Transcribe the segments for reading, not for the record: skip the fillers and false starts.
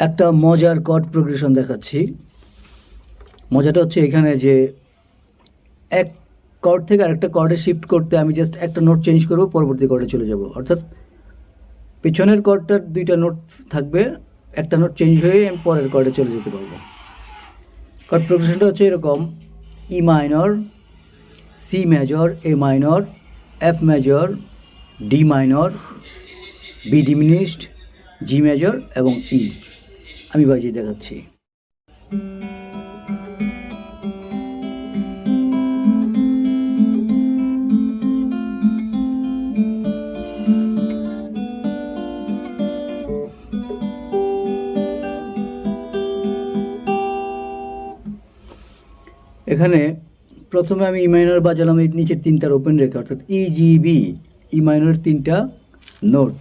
একটা মজার cord progression দেখাচ্ছি। মজাটা হচ্ছে এখানে যে এক কর্ড থেকে আরেকটা কর্ডে শিফট করতে আমি জাস্ট একটা নোট চেঞ্জ করব, পরবর্তী কর্ডে চলে যাব। অর্থাৎ পেছনের কর্ডটার দুইটা নোট থাকবে, একটা নোট চেঞ্জ হয়ে আমি পরের কর্ডে চলে যেতে পারবো। কর্ড প্রোগ্রেশনটা হচ্ছে এরকম: E minor, C major, A minor, F major, D minor, B diminished, G major এবং ই। আমি বাজিয়ে দেখাচ্ছি। এখানে প্রথমে আমি ই মাইনর বাজালাম এই নিচের তিনটার ওপেন রেখে, অর্থাৎ ই জি বি, ই মাইনরের তিনটা নোট।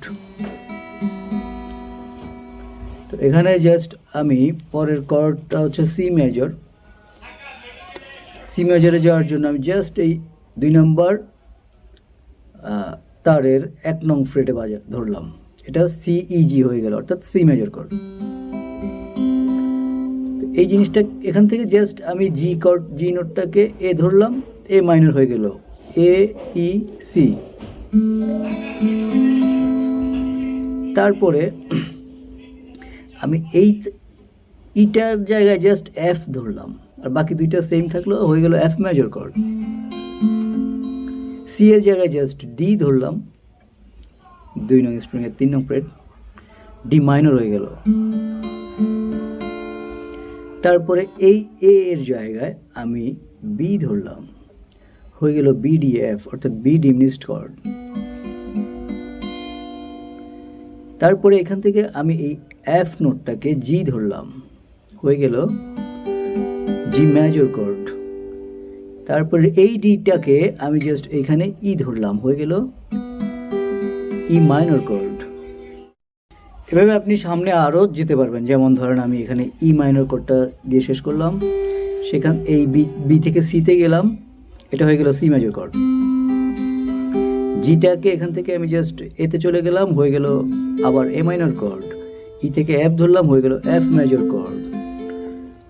তো এখানে জাস্ট আমি পরের কর্ডটা হচ্ছে সি মেজর। সি মেজরে যাওয়ার জন্য আমি জাস্ট এই 2 নম্বর তারের 1 নং ফ্রেটে ধরলাম। এটা সি ই জি হয়ে গেল, অর্থাৎ সি মেজর কর্ড। এই জিনিসটা এখান থেকে জাস্ট আমি জি নোটটাকে এ ধরলাম, এ মাইনর হয়ে গেল, এ ই সি। তারপরে আমি এই ইটার জায়গায় জাস্ট এফ ধরলাম, আর বাকি দুইটা সেম থাকলো, হয়ে গেল এফ মেজর কর্ড। সি এর জায়গায় জাস্ট ডি ধরলাম, 2 নং স্ট্রিং এর 3 নং ফ্রেট, ডি মাইনর হয়ে গেল। তারপরে এই এ এর জায়গায় আমি বি ধরলাম, হয়ে গেল বি ডি এফ, অর্থাৎ বি ডিমিনিশড কর্ড। তারপরে এখান থেকে আমি এই এফ নোটটাকে জি ধরলাম, হয়ে গেল জি মেজর কর্ড। তারপরে এই ডিটাকে আমি জাস্ট এখানে ই ধরলাম, হয়ে গেল ই মাইনর কর্ড। এভাবে আপনি সামনে আরও যেতে পারবেন। যেমন ধরেন আমি এখানে ই মাইনর কর্ডটা দিয়ে শেষ করলাম, এই বি থেকে সিতে গেলাম, এটা হয়ে গেল সি মেজর কর্ড। জিটাকে এখান থেকে আমি জাস্ট এতে চলে গেলাম, হয়ে গেল আবার এ মাইনর কর্ড। ই থেকে এফ ধরলাম, হয়ে গেল এফ মেজর কর্ড।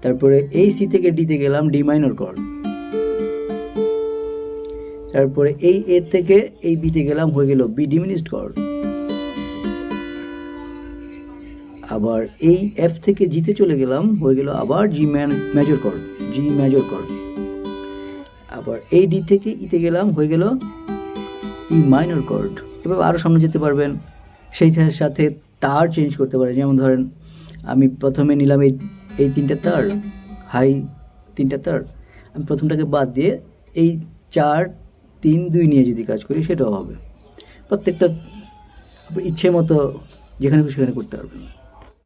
তারপরে এই সি থেকে ডিতে গেলাম, ডি মাইনর কর্ড। তারপরে এই এ থেকে এই বিতে গেলাম, হয়ে গেল বি ডিমিনিশড কর্ড। আবার এই এফ থেকে জিতে চলে গেলাম, হয়ে গেল আবার জি মেজর কর্ড, জি মেজর কর্ড। আবার এই ডি থেকে ইতে গেলাম, হয়ে গেল ই মাইনর কর্ড। এভাবে আরও সামনে যেতে পারবেন। সেই সাথে তার চেঞ্জ করতে পারেন। যেমন ধরেন আমি প্রথমে নিলাম এই 3টা তার, হাই 3টা তার, আমি প্রথমটাকে বাদ দিয়ে এই 4 3 2 নিয়ে যদি কাজ করি সেটাও হবে। প্রত্যেকটা ইচ্ছে মতো যেখানে খুশি সেখানে করতে পারবেন।